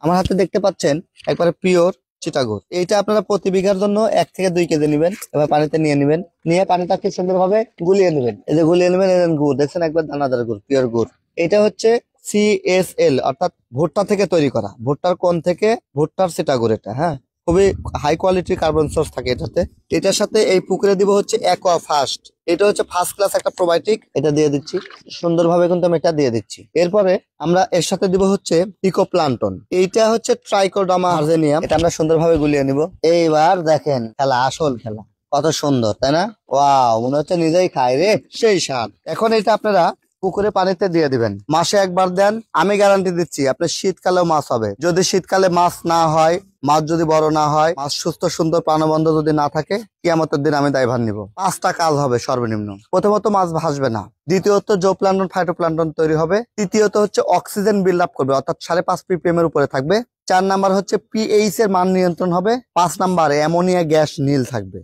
আমার হাতে দেখতে পাচ্ছেন একবারে পিওর চিটাগুড়। এইটা আপনারা প্রতি বিঘার জন্য 1 থেকে 2 কেজি নেবেন। এবার পানিতে নিয়ে নেবেন, নিয়ে পানিটাকে সুন্দরভাবে গুলিয়ে নেবেন। এই যে গুলিয়ে নেবেন, গুড় দেখছেন, একবার দানাদার গুড়, পিওর গুড়। এটা হচ্ছে CSL, অর্থাৎ ভুট্টা থেকে তৈরি করা, ভুট্টার কোন থেকে ভুট্টার চিটাগুড়। এটা হ্যাঁ, খুবই হাই কোয়ালিটির কার্বন সোর্স থাকে এটাতে। এটার সাথে এই পুকুরে দিব হচ্ছে অ্যাকোয়া ফাস্ট। এটা হচ্ছে ফার্স্ট ক্লাস একটা প্রোবায়োটিক, এটা দিয়ে দিচ্ছি সুন্দরভাবে, কিন্তু আমি এটা দিয়ে দিচ্ছি। এরপরে আমরা এর সাথে দিব হচ্ছে ইকোপ্লান্টন। এইটা হচ্ছে ট্রাইকোডার্মা আর্জেনিয়াম, এটা আমরা সুন্দরভাবে গুলিয়ে নিব। এইবার দেখেন খেলা, আসল খেলা কত সুন্দর, তাই না? ওয়াও, মনে হচ্ছে নিজেই খাই রে, সেই স্বাদ। এখন এটা আপনারা পুকুরে পানিতে দিয়ে দিবেন, মাসে একবার দেন। আমি গ্যারান্টি দিচ্ছি আপনার শীতকালেও মাছ হবে। যদি শীতকালে মাছ না হয়, মাছ যদি বড় না হয়, মাছ সুস্থ সুন্দর প্রাণবন্ত যদি না থাকে, কিয়ামতের দিন আমি দায়ভার নিব। 5টা কাজ হবে সর্বনিম্ন। প্রথমত মাছ ভাসবে না, দ্বিতীয়ত জোপ্লান্টন ফাইটোপ্লান্টন তৈরি হবে, তৃতীয়ত হচ্ছে অক্সিজেন বিল্ড আপ করবে, অর্থাৎ 5.5 ppm এর উপরে থাকবে, 4 নাম্বার হচ্ছে pH এর মান নিয়ন্ত্রণ হবে, 5 নাম্বার অ্যামোনিয়া গ্যাস নীল থাকবে।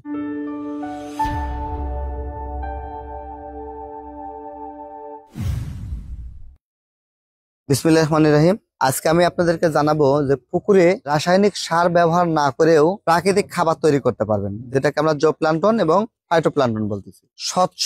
বিসমিল্লাহির রহমানির রহিম। আজকে আমি আপনাদেরকে জানাবো যে পুকুরে রাসায়নিক সার ব্যবহার না করেও প্রাকৃতিক খাবার তৈরি করতে পারবেন, যেটাকে আমরা জোপ্লান্টন এবং ফাইটোপ্লান্টন বলতেছি। স্বচ্ছ,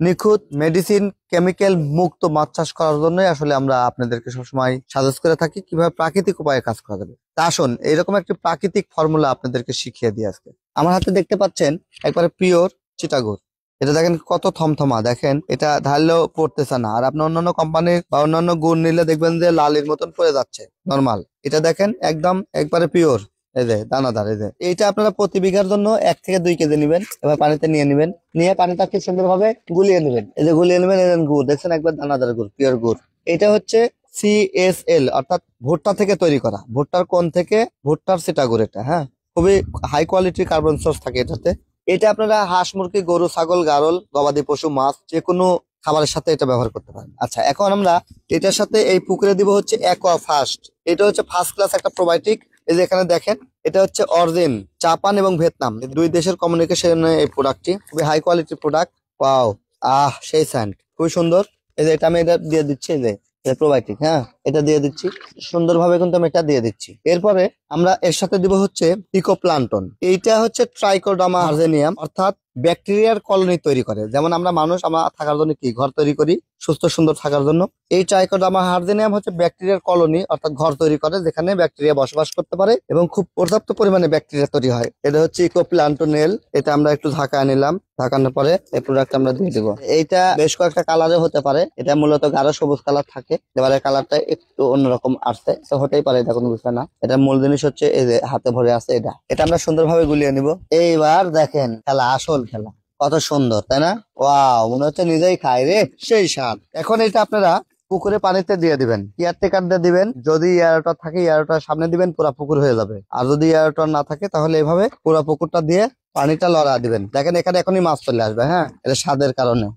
নিখুঁত, মেডিসিন, কেমিক্যাল মুক্ত মাছ চাষ করার জন্যই আসলে আমরা আপনাদেরকে সবসময় সাজেস্ট করে থাকি কিভাবে প্রাকৃতিক উপায়ে কাজ করা যাবে। তা আসুন এইরকম একটি প্রাকৃতিক ফর্মুলা আপনাদেরকে শিখিয়ে দিই আজকে। আমার হাতে দেখতে পাচ্ছেন একবারে পিওর চিটাগুড়। এটা দেখেন কত থমথমা, দেখেন এটা ঢাললেও পড়তেছে না। আর আপনি অন্যান্য কোম্পানির বা অন্যান্য গুড় নিলে দেখবেন যে লালির মতন পড়ে যাচ্ছে নরমাল। এটা দেখেন একদম একবারে পিওর, এই যে দানাদার। এই যে এইটা আপনারা প্রতি বিঘার জন্য 1 থেকে 2 কেজি নেবেন। এবার পানিতে নিয়ে নেবেন, নিয়ে পানিটাকে সুন্দরভাবে গুলিয়ে নেবেন। এই যে গুলিয়ে নেবেন, গুড় দেখছেন, একবার দানাদার গুড়, পিওর গুড়। এটা হচ্ছে CSL, অর্থাৎ ভুট্টা থেকে তৈরি করা, ভুট্টার কোন থেকে ভুট্টার চিটাগুড়। এটা হ্যাঁ, খুবই হাই কোয়ালিটির কার্বন সোর্স থাকে এটাতে। এটা আপনারা হাঁস, মুরগি, গরু, ছাগল, গারল, গবাদি পশু, মাছ, যে কোনো খাবারের সাথে এটা ব্যবহার করতে পারেন। আচ্ছা, এখন আমরা এটার সাথে এই পুকুরে দিব হচ্ছে অ্যাকোয়া ফাস্ট। এটা হচ্ছে ফার্স্ট ক্লাস একটা প্রোবায়োটিক। এই যে এখানে দেখেন, এটা হচ্ছে অরিজিন জাপান এবং ভিয়েতনাম, এই দুই দেশের কমিউনিকেশনে এই প্রোডাক্টটি, খুবই হাই কোয়ালিটির প্রোডাক্ট। ওয়াও, সেই স্যান্ড খুবই সুন্দর। এই যে এটা আমি এটা দিয়ে দিচ্ছি, এই যে প্রোবায়োটিক, হ্যাঁ এটা দিয়ে দিচ্ছি সুন্দরভাবে, কিন্তু আমি এটা দিয়ে দিচ্ছি। এরপরে আমরা এর সাথে দিব হচ্ছে ইকোপ্লান্টন। এইটা হচ্ছে ট্রাইকোডার্মা আর্জেনিয়াম, অর্থাৎ ব্যাকটেরিয়ার কলোনি তৈরি করে। যেমন আমরা মানুষ, আমরা থাকার জন্য কি ঘর তৈরি করি, সুস্থ সুন্দর থাকার জন্য। এই ট্রাইকোডার্মা আর্জেনিয়াম হচ্ছে ব্যাকটেরিয়ার কলোনি, অর্থাৎ ঘর তৈরি করে যেখানে ব্যাকটেরিয়া বসবাস করতে পারে এবং খুব পর্যাপ্ত পরিমাণে ব্যাকটেরিয়া তৈরি হয়। এটা হচ্ছে ইকোপ্লান্টনেল। এটা আমরা একটু ঢাকায় নিলাম, ঢাকানোর পরে এই প্রোডাক্ট আমরা দিয়ে দেবো। এইটা বেশ কয়েকটা কালারে হতে পারে, এটা মূলত গাঢ় সবুজ কালার থাকে, এবারে কালারটা একটু অন্যরকম আসছে, তো হতেই পারে, এটা কোনো বিষয় না। এটা মূল জিনিস হচ্ছে এই যে হাতে ভরে আছে, এটা এটা আমরা সুন্দরভাবে গুলিয়ে নিব। এইবার দেখেন খেলা, আসল খেলা কত সুন্দর, তাই না? ওয়াও, মনে হচ্ছে নিজেই খাই রে, সেই স্বাদ। এখন এটা আপনারা পুকুরে পানিতে দিয়ে দিবেন, কেয়ারটেকার দিয়ে দিবেন। যদি এয়ারটার থাকে এয়ারটার সামনে দিবেন, পুরা পুকুর হয়ে যাবে। আর যদি এয়ারটার না থাকে তাহলে এভাবে পুরা পুকুরটা দিয়ে পানিটা লড়া দিবেন। দেখেন এখানে এখনই মাছ চলে আসবে, হ্যাঁ, এটা স্বাদের কারণে।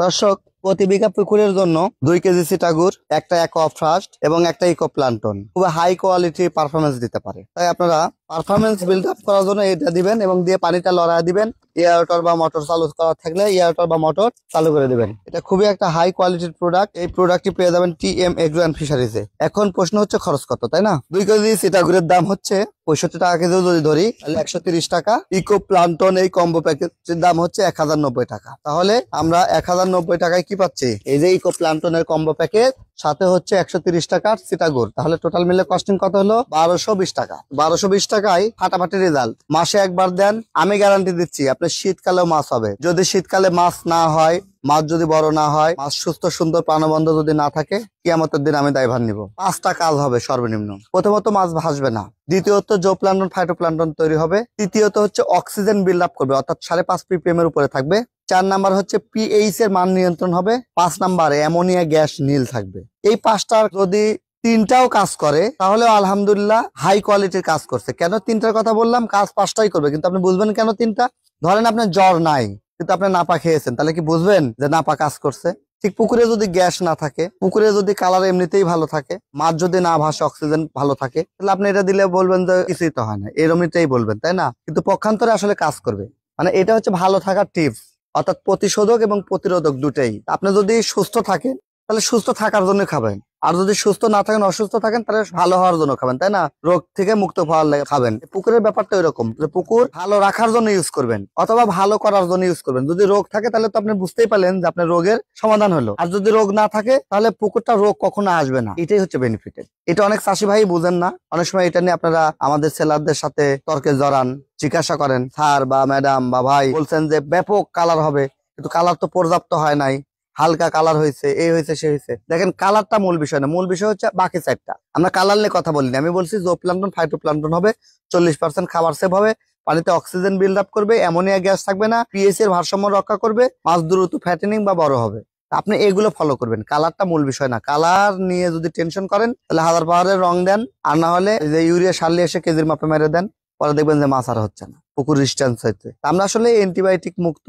দর্শক, প্রতি বিঘা পুকুরের জন্য 2 কেজি চিটাগুড়, একটা অ্যাকোয়া ফাস্ট এবং একটা ইকোপ্লান্টন খুব হাই কোয়ালিটি পারফরমেন্স দিতে পারে। তাই আপনারা পারফরমেন্স বিল্ড আপ করার জন্য এটা দিবেন এবং দিয়ে পানিটা লড়াই দিবেন। এয়ারটর বা মোটর চালু করা থাকলে এয়ারটর বা মোটর চালু করে দিবেন। এটা খুবই একটা হাই কোয়ালিটির প্রোডাক্ট। এই প্রোডাক্টটি পেয়ে যাবেন TM এগ্রো অ্যান্ড ফিশারিজে। এখন প্রশ্ন হচ্ছে খরচ কত, তাই না? 2 কেজি চিটাগুড়ের দাম হচ্ছে 65 টাকা কেজি, যদি ধরি তাহলে 130 টাকা। ইকোপ্লান্টন এই কম্বো প্যাকেজের দাম হচ্ছে 1090 টাকা। তাহলে আমরা 1090 টাকায় কি পাচ্ছি? এই যে ইকোপ্লান্টনের কম্বো প্যাকেজ, সাথে হচ্ছে 130 টাকার চিটাগুড়। তাহলে টোটাল মিলে কস্টিং কত হলো? 1220 টাকা। 1220 টাকায় ফাটাফাটি রেজাল্ট। মাসে একবার দেন, আমি গ্যারান্টি দিচ্ছি আপনার শীতকালেও মাছ হবে। যদি শীতকালে মাছ না হয়, মাছ যদি বড় না হয়, মাছ সুস্থ সুন্দর প্রাণবন্ত যদি না থাকে, কিয়ামতের দিন আমি দায়ভার নিব। 5টা কাজ হবে সর্বনিম্ন। প্রথমত মাছ ভাসবে না, দ্বিতীয়ত জোপ্লান্টন ফাইটোপ্লান্টন তৈরি হবে, তৃতীয়ত হচ্ছে অক্সিজেন বিল্ড আপ করবে, অর্থাৎ 5.5 ppm এর উপরে থাকবে, 4 নাম্বার হচ্ছে pH এর মান নিয়ন্ত্রণ হবে, 5 নাম্বার অ্যামোনিয়া গ্যাস নীল থাকবে। এই 5টার যদি 3টাও কাজ করে তাহলে আলহামদুলিল্লাহ হাই কোয়ালিটির কাজ করছে। কেন 3টার কথা বললাম? কাজ 5টাই করবে, কিন্তু আপনি বুঝবেন কেন 3টা। ধরেন আপনার জ্বর নাই কিন্তু আপনি নাপা খেয়েছেন, তাহলে কি বুঝবেন যে নাপা কাজ করছে? ঠিক পুকুরে যদি গ্যাস না থাকে, পুকুরে যদি কালার এমনিতেই ভালো থাকে, মাছ যদি না ভাসে, অক্সিজেন ভালো থাকে, তাহলে আপনি এটা দিলে বলবেন যে কিছুই তো হয় না, এরকমটাই বলবেন, তাই না? কিন্তু পক্ষান্তরে আসলে কাজ করবে। মানে এটা হচ্ছে ভালো থাকার টিপস, অর্থাৎ প্রতিশোধক এবং প্রতিরোধক দুটাই। আপনি যদি সুস্থ থাকেন তাহলে সুস্থ থাকার জন্য খাবেন, আর যদি সুস্থ না থাকেন, অসুস্থ থাকেন, তাহলে ভালো হওয়ার জন্য খাবেন, তাই না? রোগ থেকে মুক্ত হওয়ার লাগে খাবেন। পুকুরের ব্যাপারটা এরকম যে পুকুর ভালো রাখার জন্য ইউজ করবেন অথবা ভালো করার জন্য ইউজ করবেন। যদি রোগ থাকে তাহলে তো আপনি বুঝতেই পারলেন যে আপনার রোগের সমাধান হলো, আর যদি রোগ না থাকে তাহলে পুকুরটা রোগ কখনো আসবে না। এটাই হচ্ছে বেনিফিটেড। এটা অনেক চাষি ভাই বুঝেন না, অনেক সময় এটা নিয়ে আপনারা আমাদের সেলারদের সাথে তর্কে জড়ান, জিজ্ঞাসা করেন, স্যার বা ম্যাডাম বা ভাই বলছেন যে ব্যাপক কালার হবে, কিন্তু কালার তো পর্যাপ্ত হয় নাই, হালকা কালার হয়েছে, এই হয়েছে সে হয়েছে। দেখেন, কালারটা মূল বিষয় না, মূল বিষয় হচ্ছে বাকি সাইডটা। আমরা কালার নিয়ে কথা বলিনি, আমি বলছি জোপ্লাঙ্কটন ফাইটোপ্লাঙ্কটন হবে, 40% খাবার সেভ হবে, পানিতে অক্সিজেন বিল্ড আপ করবে, অ্যামোনিয়া গ্যাস থাকবে না, পিএইচ এর ভারসাম্য রক্ষা করবে, মাছ দ্রুত ফ্যাটেনিং বা বড় হবে। আপনি এগুলো ফলো করবেন, কালারটা মূল বিষয় না। কালার নিয়ে যদি টেনশন করেন তাহলে হাজার পাহাড়ের রং দেন, আর না হলে যে ইউরিয়া সার নিয়ে এসে কেজির মাপে মেরে দেন, পরে দেখবেন যে মাছ আর হচ্ছে না, পুকুর ডিস্টেন্স হচ্ছে। আমরা আসলে অ্যান্টিবায়োটিক মুক্ত,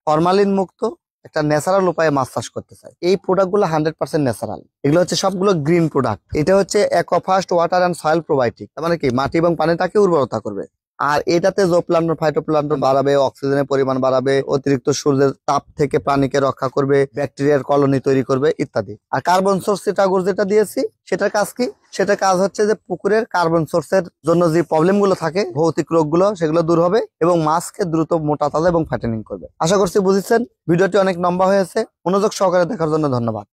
ফরমালিন মুক্ত একটা ন্যাচারাল উপায়ে মাছ চাষ করতে চাই। এই প্রোডাক্ট গুলো 100% ন্যাচারাল, এগুলো হচ্ছে সবগুলো গ্রিন প্রোডাক্ট। এটা হচ্ছে অ্যাকোয়াফাস্ট ওয়াটার অ্যান্ড সয়েল প্রোবায়োটিক, তার মানে কি মাটি এবং পানিটাকে উর্বরতা করবে। আর এটাতে জোপ্লাঙ্কটন ফাইটোপ্লাঙ্কটন বাড়াবে, অক্সিজেনের পরিমাণ বাড়াবে, অতিরিক্ত সূর্যের তাপ থেকে প্রাণীকে রক্ষা করবে, ব্যাকটেরিয়ার কলোনি তৈরি করবে ইত্যাদি। আর কার্বন সোর্স চিটাগোর যেটা দিয়েছি, সেটার কাজ কি? সেটার কাজ হচ্ছে যে পুকুরের কার্বন সোর্সের জন্য যে প্রবলেম গুলো থাকে, ভৌতিক রোগগুলো, সেগুলো দূর হবে এবং মাছকে দ্রুত মোটা তাজা এবং ফ্যাটেনিং করবে। আশা করছি বুঝেছেন। ভিডিওটি অনেক লম্বা হয়েছে, মনোযোগ সহকারে দেখার জন্য ধন্যবাদ।